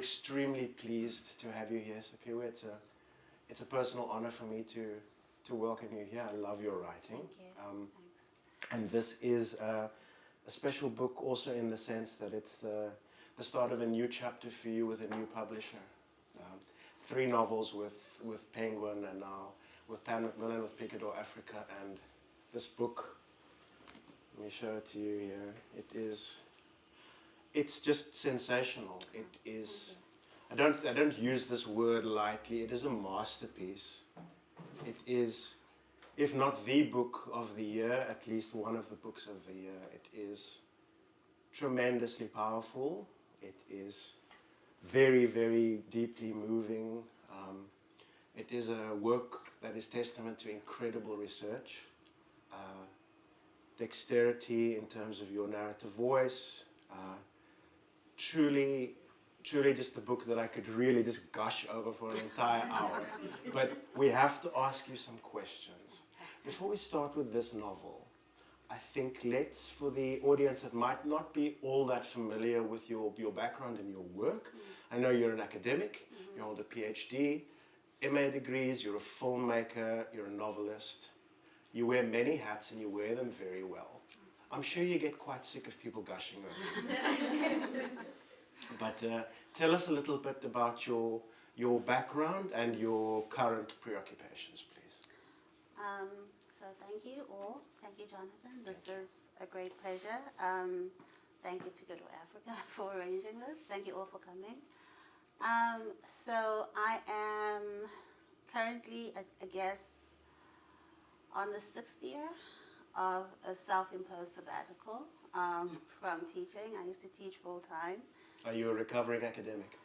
extremely pleased to have you here, Siphiwe. It's a personal honor for me to welcome you here. I love your writing. Thank you. Thanks. And this is a special book also in the sense that it's the start of a new chapter for you with a new publisher. 3 novels with Penguin and now with Pan Macmillan with Picador Africa, and this book, let me show it to you here. It's just sensational. It is, I don't use this word lightly, it is a masterpiece. It is, if not the book of the year, at least one of the books of the year. It is tremendously powerful. It is very, very deeply moving. It is a work that is testament to incredible research, dexterity in terms of your narrative voice, truly just a book that I could really just gush over for an entire hour. But we have to ask you some questions. Before we start with this novel, I think let's, for the audience that might not be all that familiar with your background and your work, I know you're an academic, you hold a PhD, MA degrees, you're a filmmaker, you're a novelist. You wear many hats and you wear them very well. I'm sure you get quite sick of people gushing over you. But tell us a little bit about your background and your current preoccupations, please. So thank you all. Thank you, Jonathan. This is a great pleasure. Thank you, Picador Africa, for arranging this. Thank you all for coming. So I am currently, I guess, on the 6th year of a self-imposed sabbatical from teaching. I used to teach full-time. Are you a recovering academic?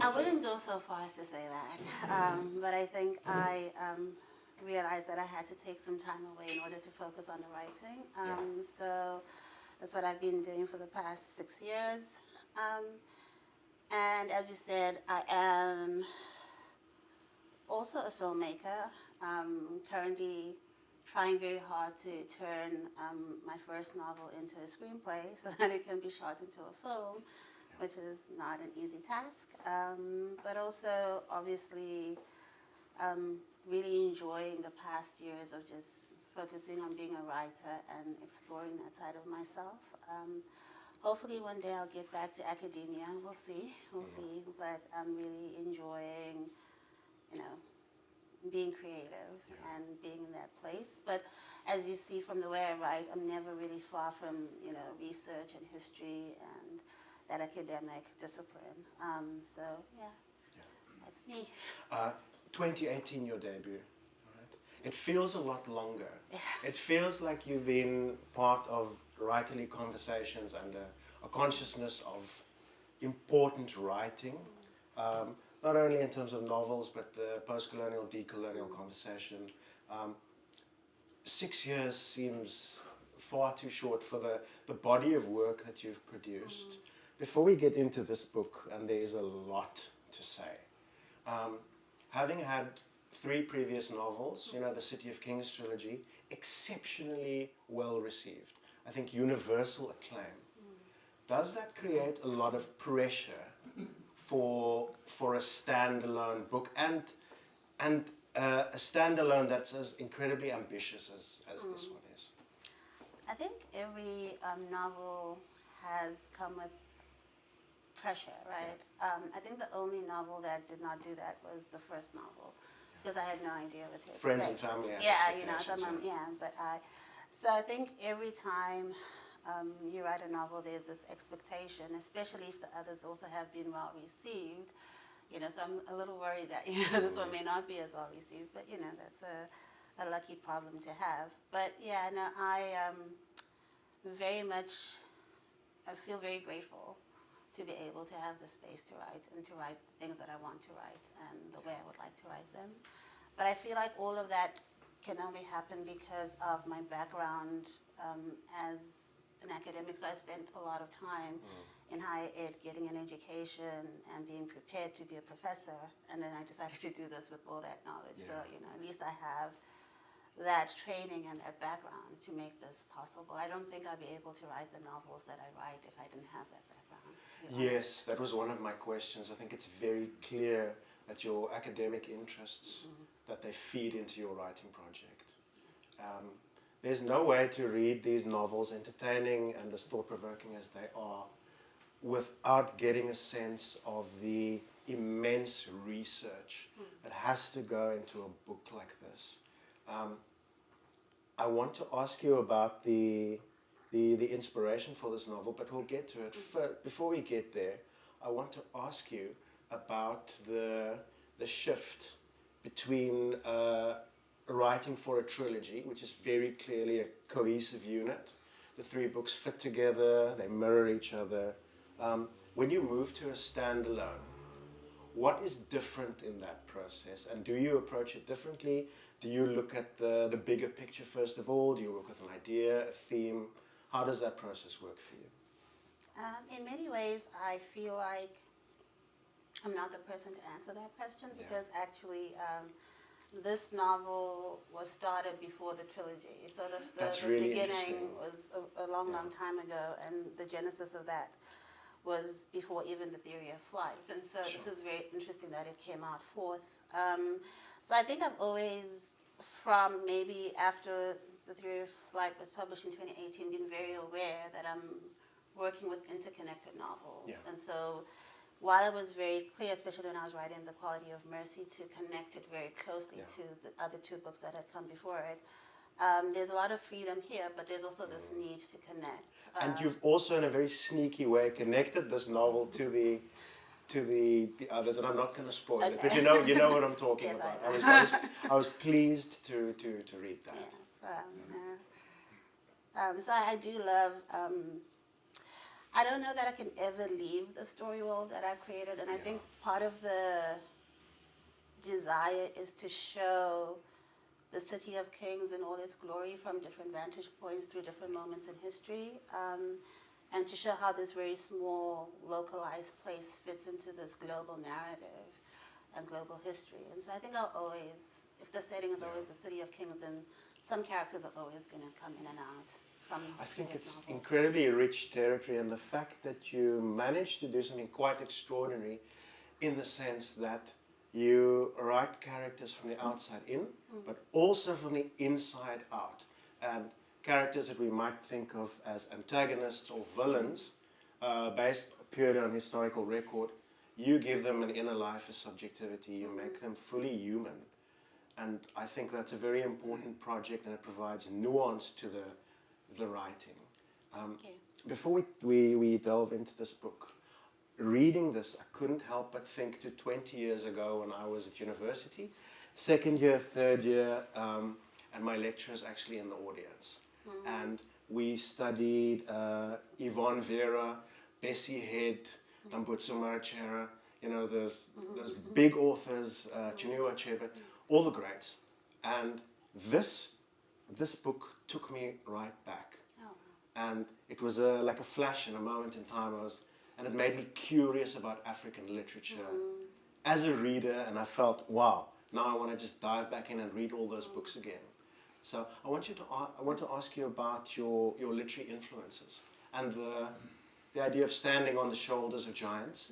I wouldn't go so far as to say that, but I think I realized that I had to take some time away in order to focus on the writing. So that's what I've been doing for the past 6 years. And as you said, I am also a filmmaker, currently trying very hard to turn my first novel into a screenplay so that it can be shot into a film, which is not an easy task, but also obviously really enjoying the past years of just focusing on being a writer and exploring that side of myself. Hopefully one day I'll get back to academia. We'll see. But I'm really enjoying, being creative and being in that place. But as you see from the way I write, I'm never really far from, research and history and that academic discipline. So that's me. 2018, your debut. Right? It feels a lot longer. It feels like you've been part of writerly conversations and a consciousness of important writing, not only in terms of novels, but the post-colonial, decolonial conversation. 6 years seems far too short for the body of work that you've produced. Before we get into this book, and there is a lot to say, having had 3 previous novels, the City of Kings trilogy, exceptionally well received. I think universal acclaim. Does that create a lot of pressure for a standalone book and a standalone that's as incredibly ambitious as this one is? I think every novel has come with pressure, right? I think the only novel that did not do that was the first novel, because I had no idea what to expect. Friends and family. So I think every time you write a novel, there's this expectation, especially if the others also have been well received. So I'm a little worried that this one may not be as well received, but that's a lucky problem to have. But I feel very grateful to be able to have the space to write and to write the things that I want to write and the way I would like to write them. But I feel like all of that can only happen because of my background as an academic. So I spent a lot of time in higher ed getting an education and being prepared to be a professor, and then I decided to do this with all that knowledge. So at least I have that training and that background to make this possible. I don't think I'd be able to write the novels that I write if I didn't have that background. To be honest. Yes, that was one of my questions. I think it's very clear that your academic interests, that they feed into your writing project. There's no way to read these novels, entertaining and as thought-provoking as they are, without getting a sense of the immense research that has to go into a book like this. I want to ask you about the inspiration for this novel, but we'll get to it. Before we get there, I want to ask you about the shift between writing for a trilogy, which is very clearly a cohesive unit. The three books fit together, they mirror each other. When you move to a standalone, what is different in that process, and do you approach it differently? Do you look at the bigger picture first of all? Do you work with an idea, a theme? How does that process work for you? In many ways, I feel like I'm not the person to answer that question because actually this novel was started before the trilogy. So the really beginning was a long time ago, and the genesis of that was before even the theory of flight. And so this is very interesting that it came out fourth. So I think I've always, from maybe after the theory of flight was published in 2018, been very aware that I'm working with interconnected novels. Yeah. And so while it was very clear, especially when I was writing The Quality of Mercy, to connect it very closely to the other two books that had come before it, there's a lot of freedom here, but there's also this need to connect. And you've also, in a very sneaky way, connected this novel to the others, and I'm not going to spoil it, but you know what I'm talking Yes, about. I was pleased to read that. Yes, so I do love. I don't know that I can ever leave the story world that I've created, and I think part of the desire is to show the City of Kings in all its glory from different vantage points through different moments in history, and to show how this very small, localized place fits into this global narrative and global history. And so I think I'll always, if the setting is always the City of Kings, then some characters are always going to come in and out from I think it's novels. incredibly rich territory, and the fact that you managed to do something quite extraordinary in the sense that you write characters from the outside in, but also from the inside out. And characters that we might think of as antagonists or villains, based purely on historical record, you give them an inner life, a subjectivity, you make them fully human. And I think that's a very important project, and it provides nuance to the writing. Before we delve into this book, reading this, I couldn't help but think to 20 years ago when I was at university, second year, third year, and my lecturer is actually in the audience. And we studied Yvonne Vera, Bessie Head, Tambutso Marachera, those big authors, Chinua Achebe, all the greats. And this book took me right back. And it was like a flash in a moment in time. And it made me curious about African literature as a reader, and I felt, wow, now I want to just dive back in and read all those books again. So I want to ask you about your literary influences and the idea of standing on the shoulders of giants.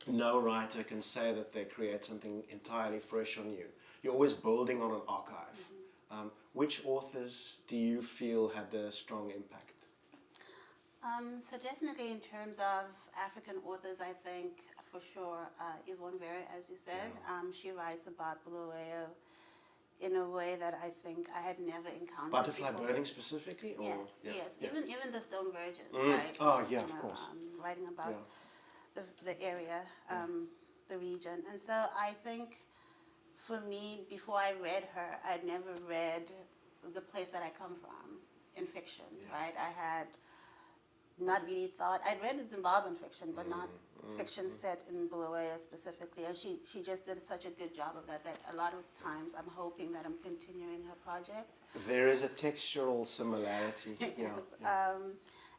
No writer can say that they create something entirely fresh on you. You're always building on an archive. Which authors do you feel had a strong impact? So definitely in terms of African authors, I think for sure Yvonne Vera, as you said, she writes about Bulawayo in a way that I think I had never encountered Butterfly before. Burning specifically? Or? Yes, even the Stone Virgins, right? Oh, yeah, of course. Writing about the area, the region. And so I think for me, before I read her, I'd never read the place that I come from in fiction, right? I had not really thought, I'd read Zimbabwean fiction, but not fiction set in Bulawayo specifically. And she just did such a good job of that a lot of times I'm hoping that I'm continuing her project. There is a textural similarity. Yes.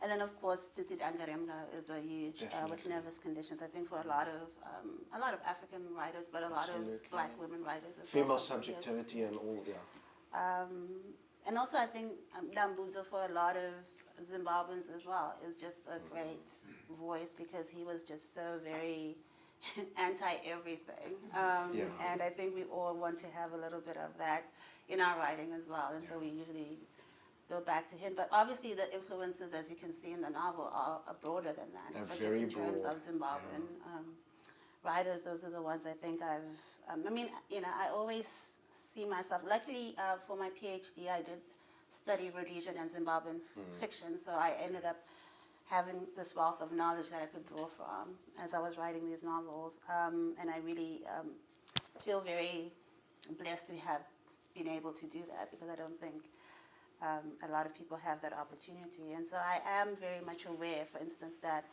And then, of course, Titi Angaremga is a huge, with nervous conditions, I think for a lot of African writers, but a lot of Black women writers as well. Female subjectivity and all, And also, I think Dambudzo, for a lot of Zimbabweans as well, is just a great voice because he was just so very anti-everything. And I think we all want to have a little bit of that in our writing as well. And so we usually go back to him. But obviously the influences, as you can see in the novel, are broader than that. They're but very just in terms broad. of Zimbabwean writers, those are the ones I think I've, I always see myself, luckily for my PhD, I did study Rhodesian and Zimbabwean fiction, so I ended up having this wealth of knowledge that I could draw from as I was writing these novels. And I really feel very blessed to have been able to do that because I don't think a lot of people have that opportunity. And so I am very much aware, for instance, that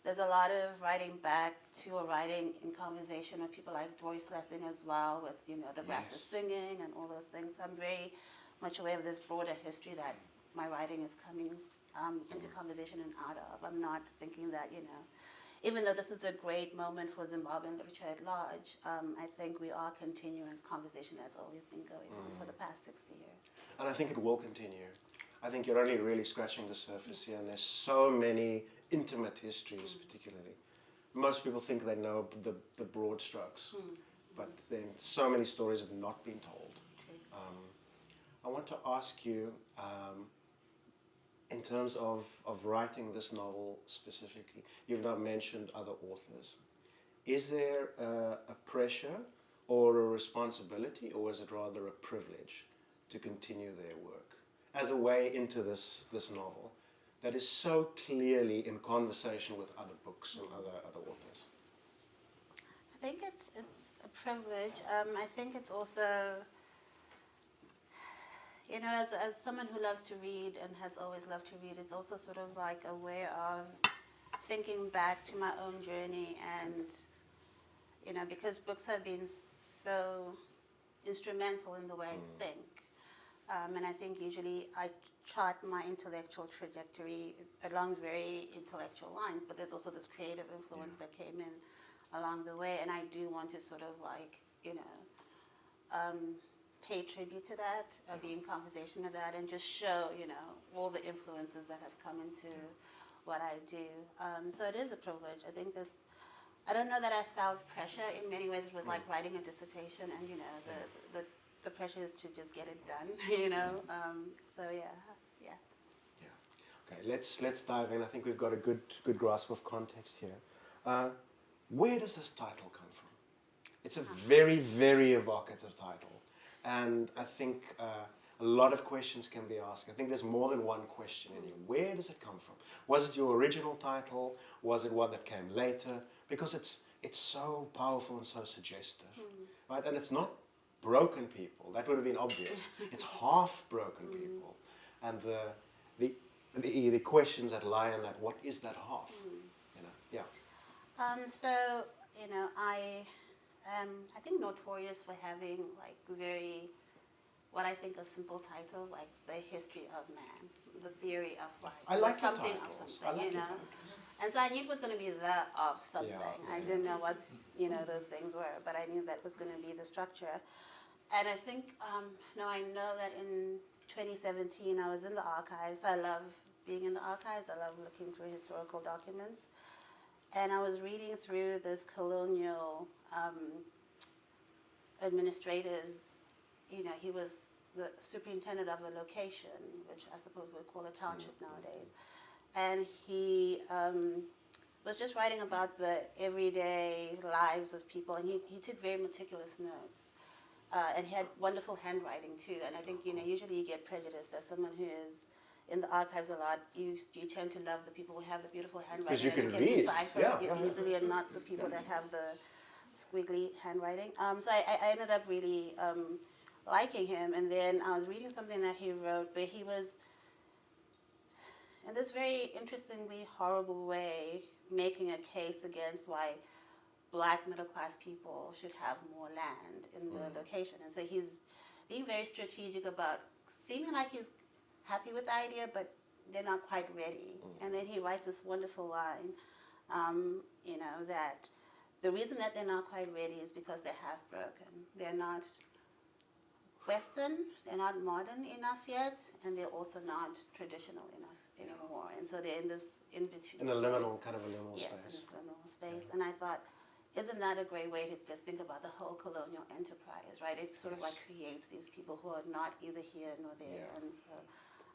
there's a lot of writing back to or writing in conversation with people like Joyce Lessing as well, with, the brass is singing and all those things. So I'm very much aware of this broader history that my writing is coming into conversation and out of. I'm not thinking that, even though this is a great moment for Zimbabwean literature at large, I think we are continuing a conversation that's always been going on for the past 60 years. And I think it will continue. I think you're only really scratching the surface here, and there's so many intimate histories, particularly. Most people think they know the broad strokes, but then so many stories have not been told. I want to ask you, in terms of writing this novel specifically, you've now mentioned other authors. Is there a pressure or a responsibility, or is it rather a privilege to continue their work as a way into this novel that is so clearly in conversation with other books and other authors? I think it's a privilege. I think it's also, as someone who loves to read and has always loved to read, it's also sort of like a way of thinking back to my own journey and, because books have been so instrumental in the way I think. And I think usually I chart my intellectual trajectory along very intellectual lines, but there's also this creative influence that came in along the way, and I do want to sort of like, pay tribute to that, be in conversation with that, and just show, all the influences that have come into what I do. So it is a privilege. I think I don't know that I felt pressure. In many ways it was like writing a dissertation, and, the pressure is to just get it done, So yeah. Okay, let's dive in. I think we've got a good grasp of context here. Where does this title come from? It's a very, very evocative title. And I think a lot of questions can be asked. I think there's more than one question in here. Where does it come from? Was it your original title? Was it one that came later? Because it's so powerful and so suggestive, right? And it's not broken people. That would have been obvious. It's half broken people. And the questions that lie in that, what is that half? So, I think notorious for having like very, what I think a simple title, like The History of Man, The Theory of Life. I like something the of titles. something, I like the titles. And so I knew it was going to be the of something. Yeah. I didn't know what, those things were, but I knew that was going to be the structure. And I think, I know that in 2017 I was in the archives. I love being in the archives. I love looking through historical documents. And I was reading through this colonial administrator's, he was the superintendent of a location, which I suppose we call a township nowadays. And he was just writing about the everyday lives of people, and he took very meticulous notes. And he had wonderful handwriting too. And I think, usually you get prejudiced as someone who is in the archives a lot. You tend to love the people who have the beautiful handwriting. Because you and can you read. decipher easily, and not the people that have the squiggly handwriting. So I ended up really liking him. And then I was reading something that he wrote where he was, in this very interestingly horrible way, making a case against why Black middle-class people should have more land in the location. And so he's being very strategic about seeming like he's happy with the idea, but they're not quite ready. And then he writes this wonderful line, you know, that the reason that they're not quite ready is because they're half broken. They're not Western, they're not modern enough yet, and they're also not traditional enough anymore. And so they're in this in-between In a liminal, kind of a liminal yes, space. in this liminal space. And I thought, isn't that a great way to just think about the whole colonial enterprise, right? It sort of like creates these people who are not either here nor there. Yeah. And so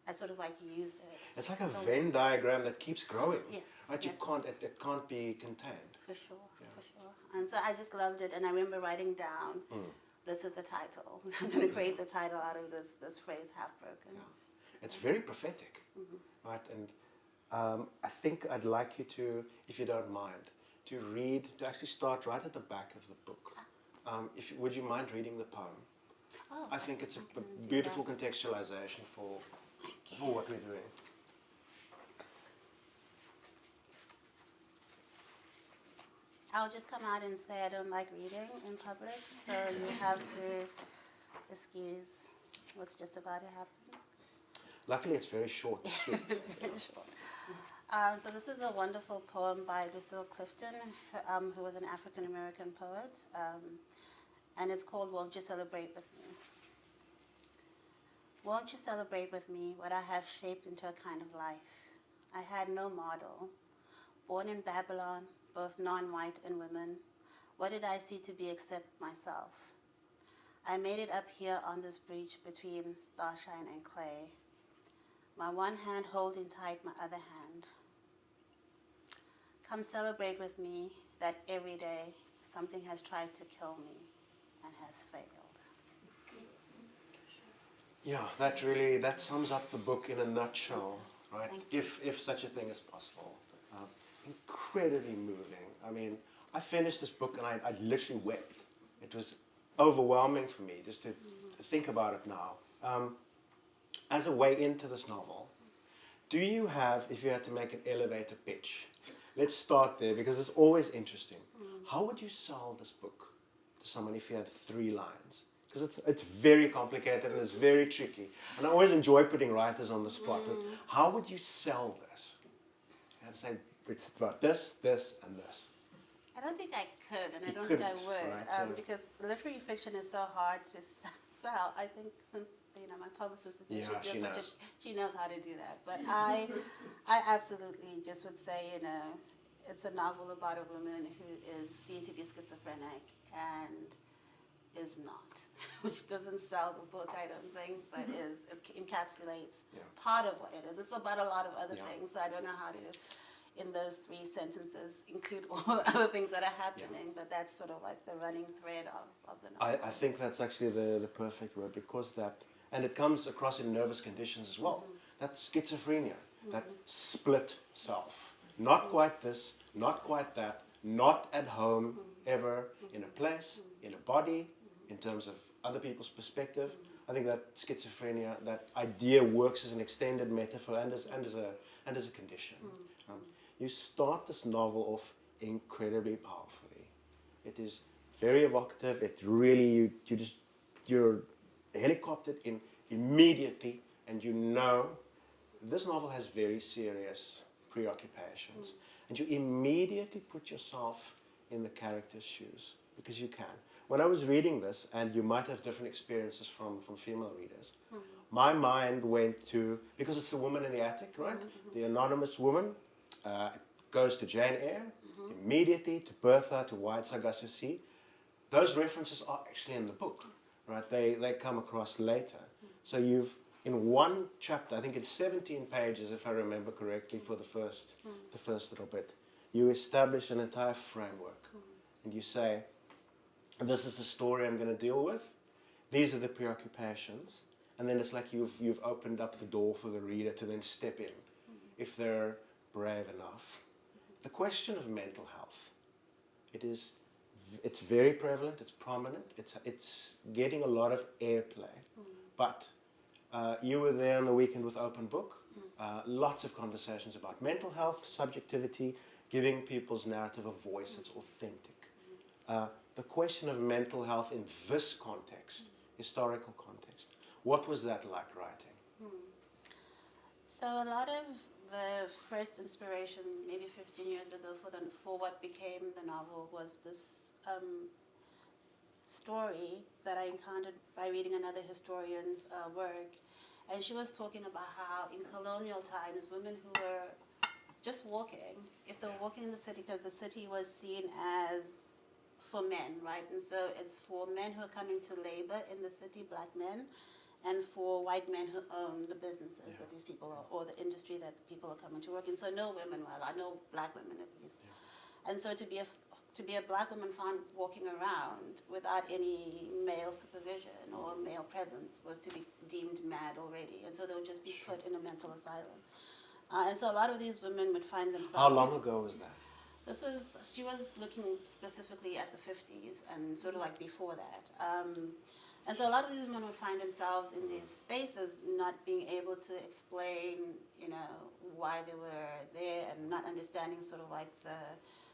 I sort of like use it. It's like a So- Venn diagram that keeps growing. Yes, Right? You yes. can't, it can't be contained. For sure, Yeah. for sure. And so I just loved it. And I remember writing down, this is the title. I'm going to create the title out of this phrase, half broken. Yeah. It's very prophetic, right? And I think I'd like you to, if you don't mind, to actually start right at the back of the book. Would you mind reading the poem? Oh, I think it's I a can do beautiful that. contextualization for what we're doing. I'll just come out and say I don't like reading in public, so you have to excuse what's just about to happen. Luckily, it's very short. and sweet. It's very short. So this is a wonderful poem by Lucille Clifton, who was an African-American poet, and it's called Won't You Celebrate With Me? Won't you celebrate with me what I have shaped into a kind of life? I had no model. Born in Babylon, both non-white and women, what did I see to be except myself? I made it up here on this bridge between starshine and clay, my one hand holding tight my other hand. Come celebrate with me that every day something has tried to kill me and has failed. Yeah, that sums up the book in a nutshell, right? Thank you. If such a thing is possible. Incredibly moving. I mean, I finished this book and I literally wept. It was overwhelming for me just to think about it now. As a way into this novel, do you have, if you had to make an elevator pitch, let's start there because it's always interesting. How would you sell this book to someone if you had 3 lines? Because it's very complicated and it's very tricky. And I always enjoy putting writers on the spot. But how would you sell this? I'd say it's about this, this, and this. I don't think I could, and I You don't think I couldn't, would, right, so- because literary fiction is so hard to sell. I think since my publicist is Yeah, she knows. she knows how to do that. But I absolutely just would say, it's a novel about a woman who is seen to be schizophrenic and is not, which doesn't sell the book, I don't think, but it encapsulates part of what it is. It's about a lot of other things, so I don't know how to, in those 3 sentences, include all the other things that are happening, but that's sort of like the running thread of the novel. I think that's actually the perfect word because and it comes across in nervous conditions as well. That's schizophrenia, that split self. Not quite this, not quite that, not at home ever, in a place, in a body, in terms of other people's perspective. I think that schizophrenia, that idea works as an extended metaphor and as a condition. You start this novel off incredibly powerfully. It is very evocative. It really, you're helicoptered in immediately, and this novel has very serious preoccupations. And you immediately put yourself in the character's shoes, because you can. When I was reading this, and you might have different experiences from female readers, my mind went to, because it's the woman in the attic, right? The anonymous woman goes to Jane Eyre, immediately to Bertha, to White Sargasso Sea. Those references are actually in the book, right? They come across later. So in one chapter, I think it's 17 pages, if I remember correctly, for the first little bit, you establish an entire framework. And you say, this is the story I'm going to deal with. These are the preoccupations. And then it's like you've opened up the door for the reader to then step in, if they're brave enough. The question of mental health, it's very prevalent, it's prominent, it's getting a lot of airplay. But you were there on the weekend with Open Book. Lots of conversations about mental health, subjectivity, giving people's narrative a voice that's authentic. The question of mental health in this context, historical context, what was that like writing? So a lot of the first inspiration, maybe 15 years ago, for what became the novel was this story that I encountered by reading another historian's work. And she was talking about how in colonial times, women who were just walking, if they were walking in the city, because the city was seen as for men, right? And so it's for men who are coming to labor in the city, black men, and for white men who own the businesses that these people are, or the industry that the people are coming to work in. So no women, well, I know black women at least. And so to be a black woman found walking around without any male supervision or male presence was to be deemed mad already. And so they would just be put in a mental asylum. And so a lot of these women would find themselves... How long ago was that? She was looking specifically at the 50s and sort of like before that. And so a lot of these women would find themselves in these spaces not being able to explain, why they were there and not understanding sort of like the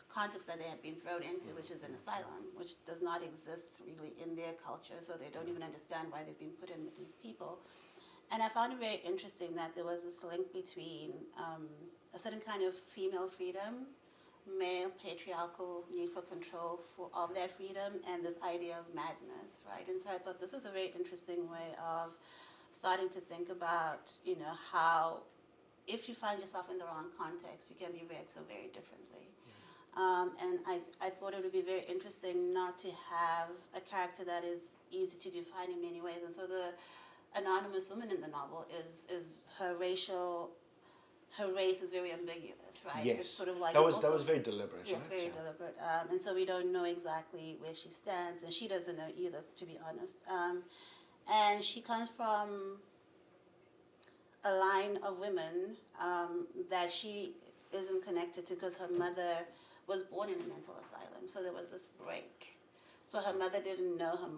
context that they had been thrown into, which is an asylum, which does not exist really in their culture, so they don't even understand why they've been put in with these people. And I found it very interesting that there was this link between a certain kind of female freedom, male patriarchal need for control of their freedom, and this idea of madness, right? And so I thought this is a very interesting way of starting to think about, how if you find yourself in the wrong context, you can be read so very differently. And I thought it would be very interesting not to have a character that is easy to define in many ways. And so the anonymous woman in the novel is her race is very ambiguous, right? Yes, it's sort of like that was very deliberate. Yes, right? very deliberate. And so we don't know exactly where she stands, and she doesn't know either, to be honest. And she comes from a line of women that she isn't connected to because her mother was born in a mental asylum. So there was this break. So her mother didn't know her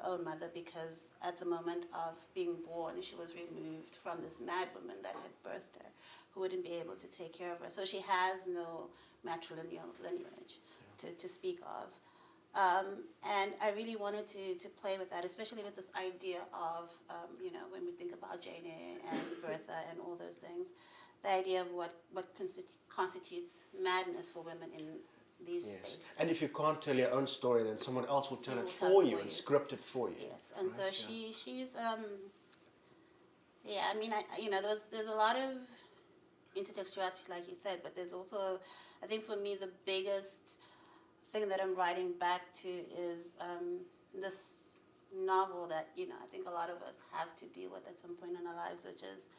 own mother, because at the moment of being born, she was removed from this mad woman that had birthed her, who wouldn't be able to take care of her. So she has no matrilineal lineage to speak of. And I really wanted to play with that, especially with this idea of, when we think about Jannie and Bertha and all those things, the idea of what constitutes madness for women in these spaces. And if you can't tell your own story, then someone else will tell it for you and script it for you. Yes, and so she's, I mean, there's a lot of intertextuality, like you said, but there's also, I think for me, the biggest thing that I'm writing back to is this novel that, I think a lot of us have to deal with at some point in our lives, which is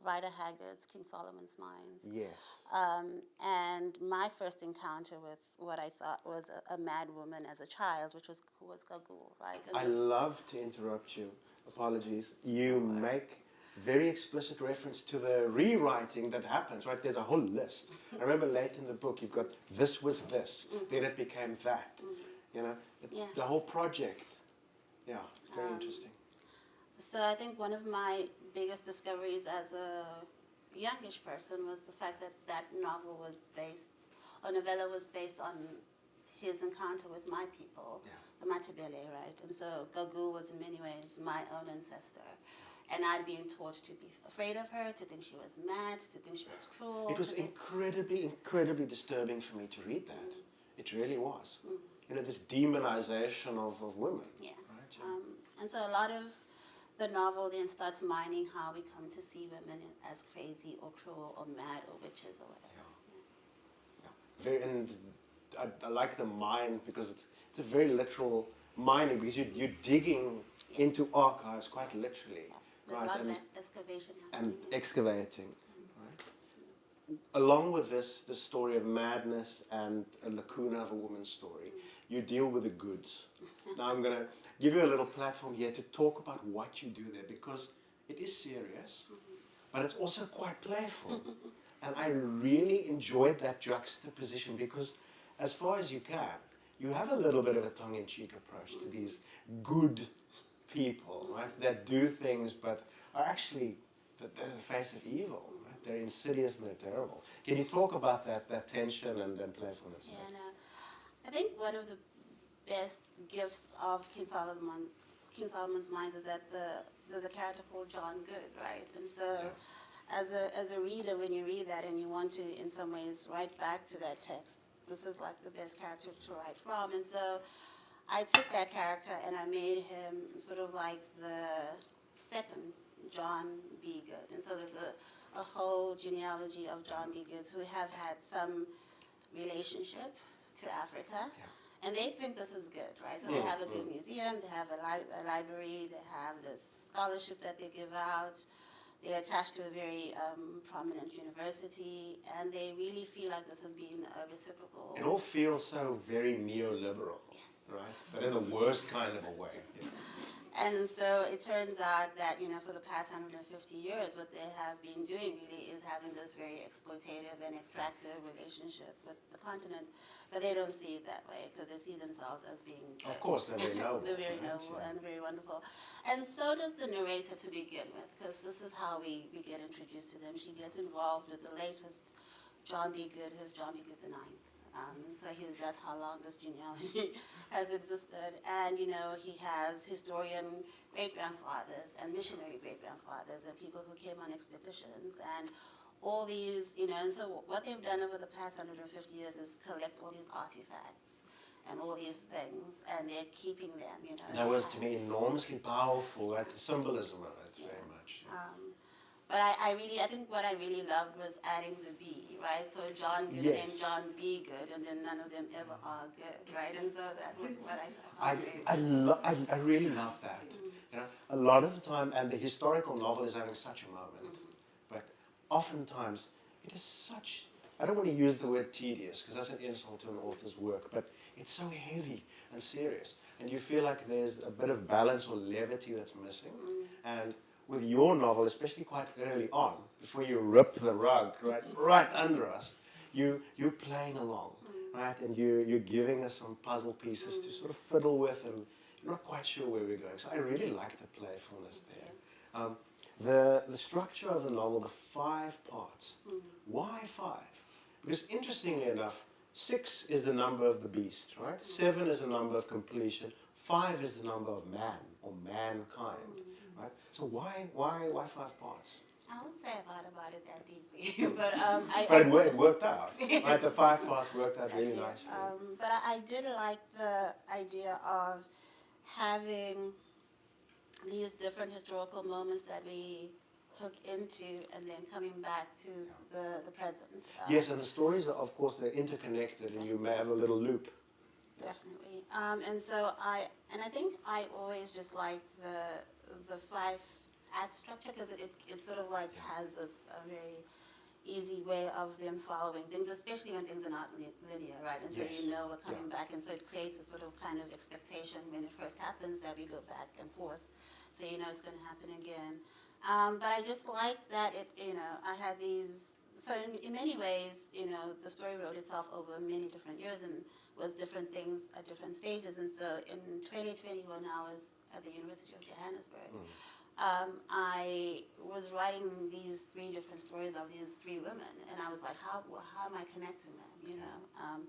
Rider Haggard's King Solomon's Mines. Yes. And my first encounter with what I thought was a mad woman as a child, who was Gagool, right? And I love to interrupt you. Apologies. You make very explicit reference to the rewriting that happens, right? There's a whole list. I remember late in the book, you've got this was this, then it became that. The whole project. Yeah, very interesting. So I think one of my biggest discoveries as a youngish person was the fact that novella was based on his encounter with my people, the Matabele, right? And so Gagool was in many ways my own ancestor. And I'd been taught to be afraid of her, to think she was mad, to think she was cruel. It was incredibly disturbing for me to read that. It really was. This demonization of women. Yeah. Right? And so a lot of the novel then starts mining how we come to see women as crazy or cruel or mad or witches or whatever. And I like the mine because it's a very literal mining, because you're digging into archives quite literally. There's a lot of excavation happening. And excavating. Right? Along with this story of madness and a lacuna of a woman's story, you deal with the goods. Now I'm going to give you a little platform here to talk about what you do there, because it is serious, but it's also quite playful. And I really enjoyed that juxtaposition, because as far as you can, you have a little bit of a tongue-in-cheek approach to these good people, right, that do things but are actually they're the face of evil, right? They're insidious and they're terrible. Can you talk about that tension and playfulness? Yeah, no. I think one of the best gifts of King Solomon's Mines is that there's a character called John Good, right? And so as a reader, when you read that and you want to, in some ways, write back to that text, this is like the best character to write from. And so I took that character and I made him sort of like the second John B. Good. And so there's a whole genealogy of John B. Goods who have had some relationship to Africa. Yeah. And they think this is good, right? So they have a good museum, they have a library, they have this scholarship that they give out. They're attached to a very prominent university, and they really feel like this has been a reciprocal. It all feels so very neoliberal, Yes. right? But in the worst kind of a way. Yeah. And so it turns out that, for the past 150 years, what they have been doing really is having this very exploitative and extractive relationship with the continent. But they don't see it that way because they see themselves as being good. Of course, they're very noble. They're very noble and very wonderful. And so does the narrator to begin with, because this is how we get introduced to them. She gets involved with the latest John B. Good, who's John B. Good the Ninth. So that's how long this genealogy has existed. And, he has historian great-grandfathers and missionary great-grandfathers and people who came on expeditions and all these, and so what they've done over the past 150 years is collect all these artifacts and all these things, and they're keeping them, That was, to me, enormously powerful, like the symbolism of it, very much. But I think what I really loved was adding the B, right? So John Good named John B. Good, and then none of them ever are good, right? And so that was what I really love that. A lot of the time, and the historical novel is having such a moment, but oftentimes it is such, I don't want to use the word tedious, because that's an insult to an author's work, but it's so heavy and serious, and you feel like there's a bit of balance or levity that's missing, and with your novel, especially quite early on, before you rip the rug right under us, you're playing along, right? And you're giving us some puzzle pieces to sort of fiddle with, and you're not quite sure where we're going. So I really like the playfulness there. The structure of the novel, the 5 parts. Why 5? Because interestingly enough, 6 is the number of the beast, right? 7 is the number of completion. 5 is the number of man or mankind. Right? So why 5 parts? I wouldn't say I thought about it that deeply, but it worked out. Right, the 5 parts worked out really nicely. But I did like the idea of having these different historical moments that we hook into, and then coming back to the present. Yes, and the stories are, of course, they're interconnected, and you may have a little loop. Definitely, and so I think I always just like the 5-act structure, because it sort of like has a very easy way of them following things, especially when things are not linear, right? And so we're coming back, and so it creates a sort of kind of expectation when it first happens that we go back and forth, so it's going to happen again. But I just liked that I had these. So in many ways, the story wrote itself over many different years and was different things at different stages. And so in 2020, when I was at the University of Johannesburg, I was writing these 3 different stories of these 3 women, and I was like, how am I connecting them,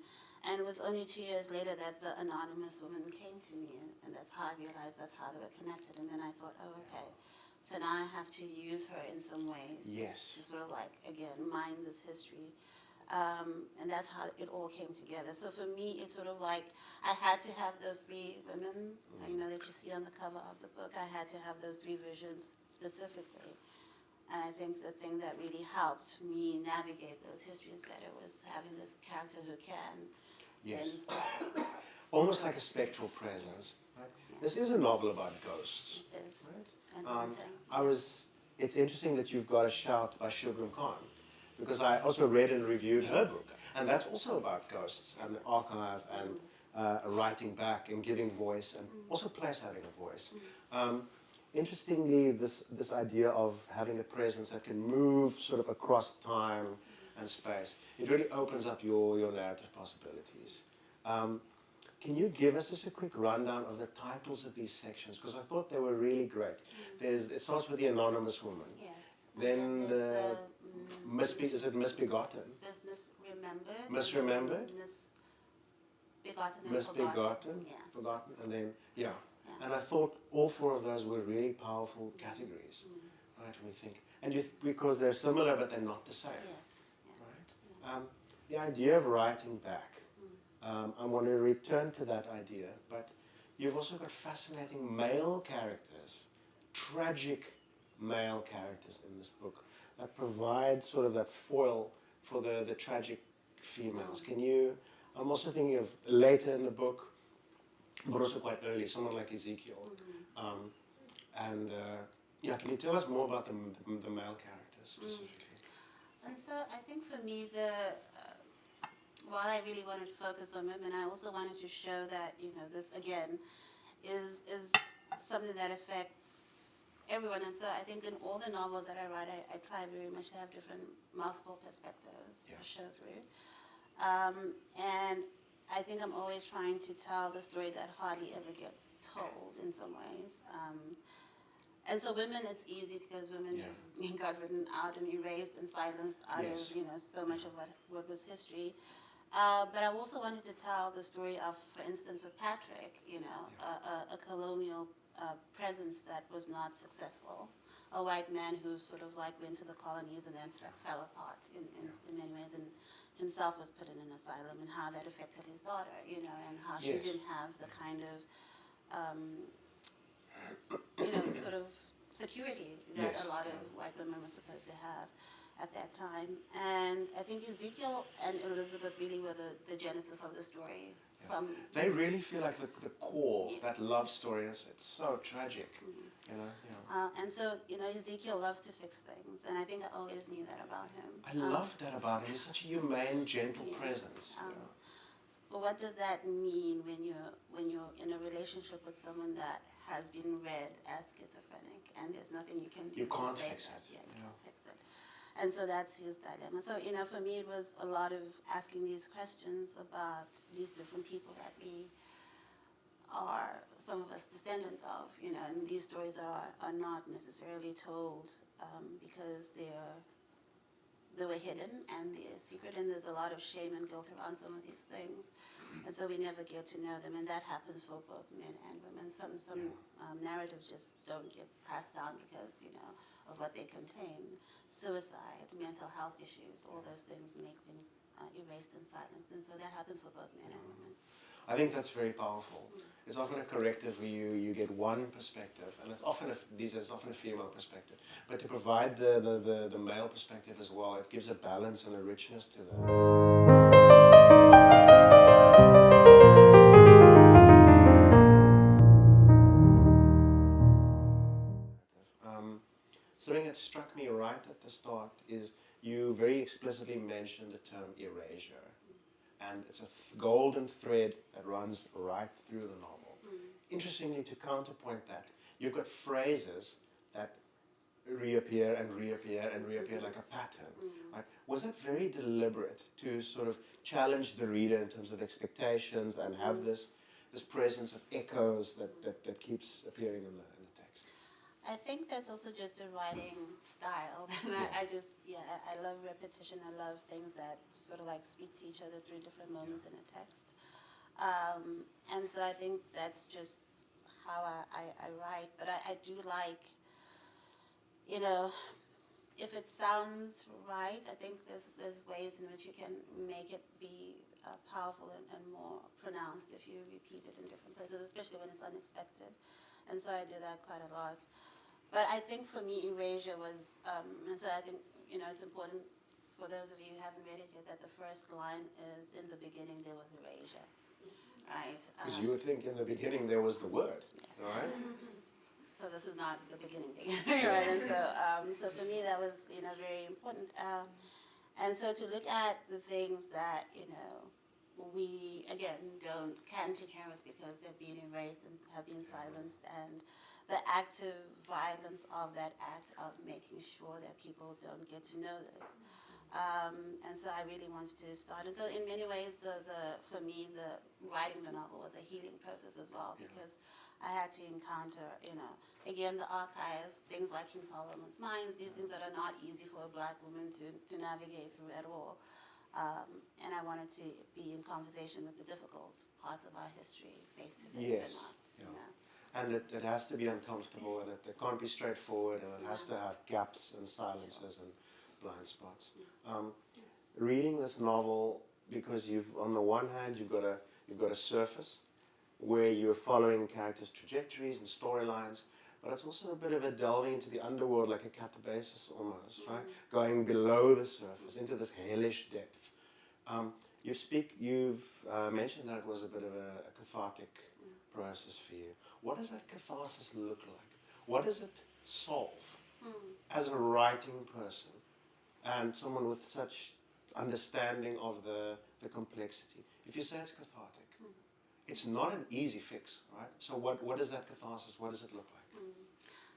And it was only 2 years later that the anonymous woman came to me, and that's how I realized that's how they were connected. And then I thought, oh, okay. So now I have to use her in some ways to sort of like, again, mine this history. And that's how it all came together. So for me, it's sort of like I had to have those 3 women, that you see on the cover of the book. I had to have those 3 visions specifically. And I think the thing that really helped me navigate those histories better was having this character who can. Yes. Almost like a spectral presence. Right? This is a novel about ghosts. It is. Right? And it's interesting that you've got a shout by Shubham Khan, because I also read and reviewed her book, and that's also about ghosts and the archive and writing back and giving voice, and also place having a voice. Interestingly, this idea of having a presence that can move sort of across time and space, it really opens up your narrative possibilities. Can you give us just a quick rundown of the titles of these sections? Because I thought they were really great. It starts with the anonymous woman. Yes. Then is it misbegotten? There's misremembered. Misremembered? Misbegotten and Misbegotten, forgotten, and then, And I thought all 4 of those were really powerful categories. right? When we think, and because they're similar but they're not the same. Yes. Right? The idea of writing back, I want to return to that idea, but you've also got fascinating male characters, tragic male characters in this book that provide sort of that foil for the tragic females. Can you, I'm also thinking of later in the book, but also quite early, someone like Ezekiel. Yeah, can you tell us more about the male characters specifically? And so I think for me, while I really wanted to focus on women, I also wanted to show that, this again is something that affects everyone. And so I think in all the novels that I write, I try very much to have multiple perspectives to show through. And I think I'm always trying to tell the story that hardly ever gets told in some ways. And so women, it's easy because women just got written out and erased and silenced out of, so much of what was history. But I also wanted to tell the story of, for instance, with Patrick, a colonial presence that was not successful. A white man who sort of like went to the colonies and then fell apart in many ways, and himself was put in an asylum, and how that affected his daughter, and how she didn't have the kind of sort of security that a lot of white women were supposed to have at that time. And I think Ezekiel and Elizabeth really were the genesis of the story. They really feel like the core, that love story. It's so tragic, And so, Ezekiel loves to fix things, and I think I always knew that about him. I love that about him. He's such a humane, gentle presence. But what does that mean when you're in a relationship with someone that has been read as schizophrenic, and there's nothing you can do? You can't fix it. Yeah, you can't fix it. And so that's his dilemma. So, for me, it was a lot of asking these questions about these different people that we are, some of us, descendants of, and these stories are not necessarily told because they were hidden and they're secret, and there's a lot of shame and guilt around some of these things, and so we never get to know them, and that happens for both men and women. Some narratives just don't get passed down because of what they contain. Suicide, mental health issues, all those things make things erased and silenced, and so that happens for both men and women. I think that's very powerful. It's often a corrective where you get one perspective, and it's often often a female perspective. But to provide the male perspective as well, it gives a balance and a richness to something that struck me right at the start is you very explicitly mentioned the term erasure. And it's a golden thread that runs right through the novel. Interestingly, to counterpoint that, you've got phrases that reappear and reappear and reappear like a pattern. Right? Was it very deliberate to sort of challenge the reader in terms of expectations and have this presence of echoes that keeps appearing in the text? I think that's also just a writing style. I love repetition. I love things that sort of like speak to each other through different moments in a text. And so I think that's just how I write. But I do like, if it sounds right, I think there's ways in which you can make it be powerful and more pronounced if you repeat it in different places, especially when it's unexpected. And so I do that quite a lot. But I think for me, erasure was, and so I think, it's important for those of you who haven't read it yet, that the first line is, in the beginning there was erasure, right? Because you would think in the beginning there was the word, right? So this is not the beginning, right? And so for me that was, very important. And so to look at the things that, we, again, can't inherit because they've been erased and have been silenced, and the active violence of that act of making sure that people don't get to know this. And so I really wanted to start. And so in many ways, for me, the writing the novel was a healing process as well, because I had to encounter, again, the archive, things like King Solomon's Mines, these things that are not easy for a black woman to navigate through at all. And I wanted to be in conversation with the difficult parts of our history, face to face, and not, And it has to be uncomfortable, and it can't be straightforward, and it has to have gaps and silences and blind spots. Reading this novel, because on the one hand, you've got a surface where you're following characters' trajectories and storylines, but it's also a bit of a delving into the underworld, like a catabasis almost, right? Going below the surface into this hellish depth. You've mentioned that it was a bit of a cathartic process for you. What does that catharsis look like? What does it solve as a writing person and someone with such understanding of the complexity? If you say it's cathartic, it's not an easy fix, right? So what is that catharsis? What does it look like?